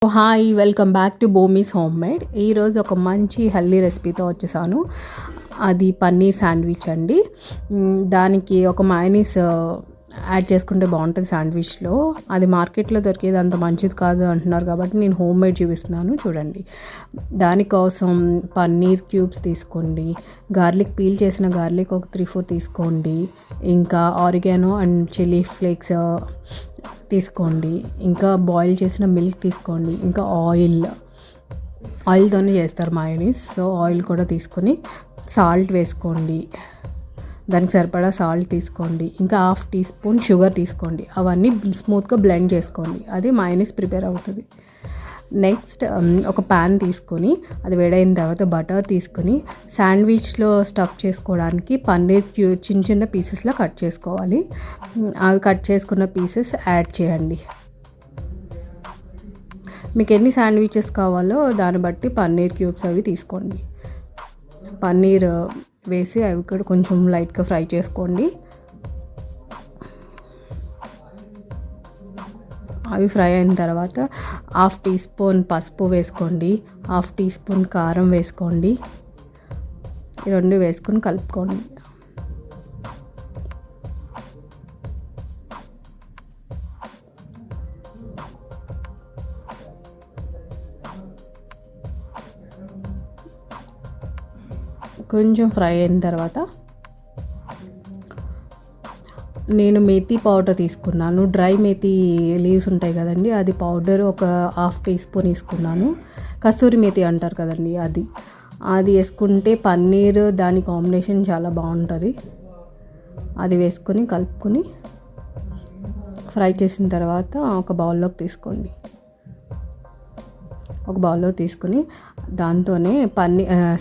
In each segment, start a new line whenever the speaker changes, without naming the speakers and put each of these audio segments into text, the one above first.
Hi, welcome back to Bommi's home made. ఈరోజు ఒక మంచి హెల్దీ రెసిపీతో వచ్చేసాను. అది పన్నీర్ శాండ్విచ్ అండి. దానికి ఒక మయోనీస్ యాడ్ చేసుకుంటే బాగుంటుంది శాండ్విచ్లో. అది మార్కెట్లో దొరికేది అంత మంచిది కాదు అంటున్నారు కాబట్టి నేను హోమ్ మేడ్ చూపిస్తున్నాను, చూడండి. దానికోసం పన్నీర్ క్యూబ్స్ తీసుకోండి, గార్లిక్ పీల్ చేసిన గార్లిక్ ఒక 3-4 తీసుకోండి, ఇంకా ఆరిగానో అండ్ చిల్లీ ఫ్లేక్స్ తీసుకోండి, ఇంకా బాయిల్ చేసిన మిల్క్ తీసుకోండి, ఇంకా ఆయిల్తోనే చేస్తారు మయోనీస్. సో ఆయిల్ కూడా తీసుకొని సాల్ట్ వేసుకోండి, దానికి సరిపడా సాల్ట్ తీసుకోండి, ఇంకా 1/2 టీ స్పూన్ షుగర్ తీసుకోండి. అవన్నీ స్మూత్గా బ్లెండ్ చేసుకోండి, అది మయోనీస్ ప్రిపేర్ అవుతుంది. నెక్స్ట్ ఒక ప్యాన్ తీసుకొని అది వేడైన తర్వాత బటర్ తీసుకొని శాండ్విచ్లో స్టఫ్ చేసుకోవడానికి పన్నీర్ చిన్న చిన్న పీసెస్లో కట్ చేసుకోవాలి. అవి కట్ చేసుకున్న పీసెస్ యాడ్ చేయండి. మీకు ఎన్ని శాండ్విచెస్ కావాలో దాన్ని బట్టి పన్నీర్ క్యూబ్స్ అవి తీసుకోండి. పన్నీర్ వేసి అవి కూడా కొంచెం లైట్గా ఫ్రై చేసుకోండి. అవి ఫ్రై అయిన తర్వాత 1/2 టీ స్పూన్ పసుపు వేసుకోండి, 1/2 టీ స్పూన్ కారం వేసుకోండి. ఈ రెండు వేసుకొని కలుపుకోండి. కొంచెం ఫ్రై అయిన తర్వాత నేను మేతి పౌడర్ తీసుకున్నాను. డ్రై మేతి లీవ్స్ ఉంటాయి కదండి, అది పౌడర్ ఒక 1/2 టీ స్పూన్ వేసుకున్నాను. కస్తూరి మేతి అంటారు కదండి, అది వేసుకుంటే పన్నీర్ దాని కాంబినేషన్ చాలా బాగుంటుంది. అది వేసుకొని కలుపుకొని ఫ్రై చేసిన తర్వాత ఒక బౌల్లోకి తీసుకోండి. ఒక బౌల్లో తీసుకొని దాంతోనే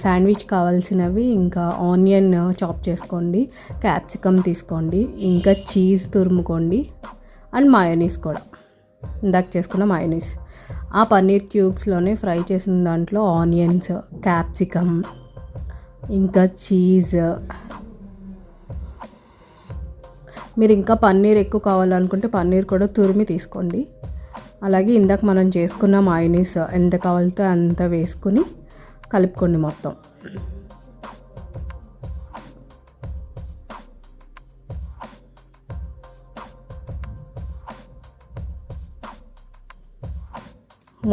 శాండ్విచ్ కావాల్సినవి ఇంకా ఆనియన్ చాప్ చేసుకోండి, క్యాప్సికమ్ తీసుకోండి, ఇంకా చీజ్ తురుముకోండి, అండ్ మయోనీస్ కూడా ఇందాక చేసుకున్న మయోనీస్. ఆ పన్నీర్ క్యూబ్స్లోనే ఫ్రై చేసిన దాంట్లో ఆనియన్స్, క్యాప్సికమ్, ఇంకా చీజ్. మీరు ఇంకా పన్నీర్ ఎక్కువ కావాలనుకుంటే పన్నీర్ కూడా తురిమి తీసుకోండి. అలాగే ఇందాక మనం చేసుకున్న మయోనీస్ ఎంత కావాలితే అంత వేసుకుని కలుపుకోండి మొత్తం.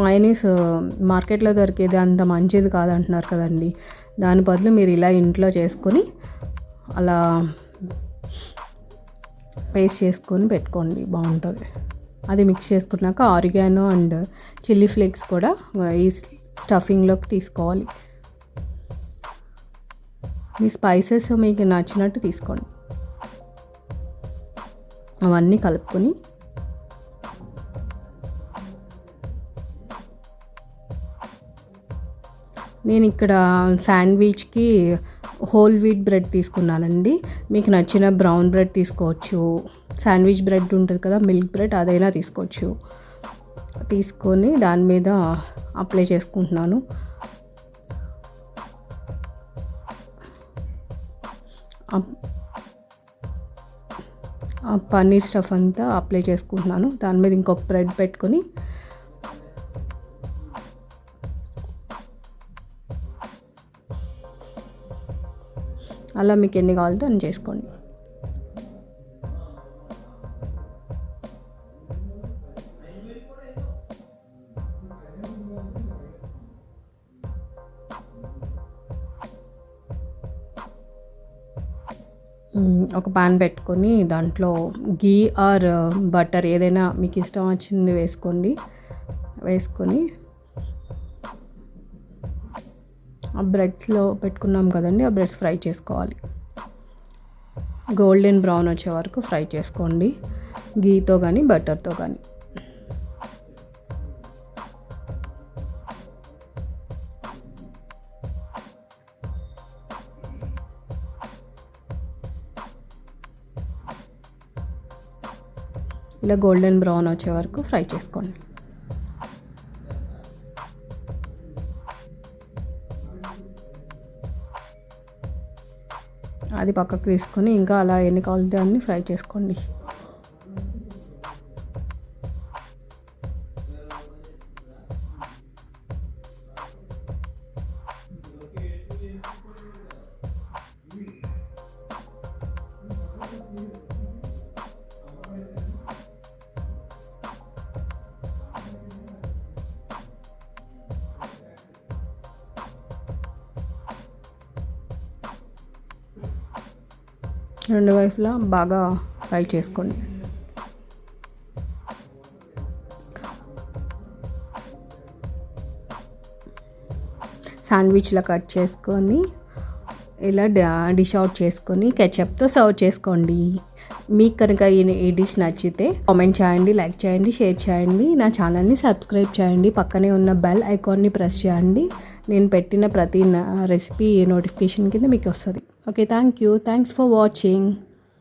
మయోనీస్ మార్కెట్లో దొరికేది అంత మంచిది కాదంటున్నారు కదండి, దాని బదులు మీరు ఇలా ఇంట్లో చేసుకొని అలా పేస్ట్ చేసుకొని పెట్టుకోండి, బాగుంటుంది. అది మిక్స్ చేసుకున్నాక ఆరిగానో అండ్ చిల్లీ ఫ్లేక్స్ కూడా ఈ స్టఫింగ్లోకి తీసుకోవాలి. మీ స్పైసెస్ మీకు నచ్చినట్టు తీసుకోండి. అవన్నీ కలుపుకొని నేను ఇక్కడ శాండ్విచ్కి హోల్ వీట్ బ్రెడ్ తీసుకున్నానండి. మీకు నచ్చిన బ్రౌన్ బ్రెడ్ తీసుకోవచ్చు, శాండ్విచ్ బ్రెడ్ ఉంటుంది కదా మిల్క్ బ్రెడ్, అదైనా తీసుకోవచ్చు. తీసుకొని దాని మీద అప్లై చేసుకుంటున్నాను. పన్నీర్ స్టఫ్ అంతా అప్లై చేసుకుంటున్నాను. దాని మీద ఇంకొక బ్రెడ్ పెట్టుకొని అలా మీకు ఎన్ని కావాలో అని చేసుకోండి. ఒక పాన్ పెట్టుకొని దాంట్లో గీ ఆర్ బటర్ ఏదైనా మీకు ఇష్టం వచ్చింది వేసుకొని ఆ బ్రెడ్స్లో పెట్టుకున్నాం కదండి, ఆ బ్రెడ్స్ ఫ్రై చేసుకోవాలి. గోల్డెన్ బ్రౌన్ వచ్చే వరకు ఫ్రై చేసుకోండి, గీతో కానీ బటర్తో కానీ. ఇలా గోల్డెన్ బ్రౌన్ వచ్చే వరకు ఫ్రై చేసుకోండి. అది పక్కకు తీసుకొని ఇంకా అలా ఎన్ని కావాలితే అన్ని ఫ్రై చేసుకోండి. రెండు వైపులా బాగా ఫ్రై చేసుకోండి. శాండ్విచ్లా కట్ చేసుకొని ఇలా డిష్ అవుట్ చేసుకొని కెచప్తో సర్వ్ చేసుకోండి. మీకు కనుక ఈ డిష్ నచ్చితే కామెంట్ చేయండి, లైక్ చేయండి, షేర్ చేయండి. నా ఛానల్ని సబ్స్క్రైబ్ చేయండి. పక్కనే ఉన్న బెల్ ఐకాన్ని ప్రెస్ చేయండి. నేను పెట్టిన ప్రతి రెసిపీ నోటిఫికేషన్ కింద మీకు వస్తుంది. Okay, thank you. Thanks for watching.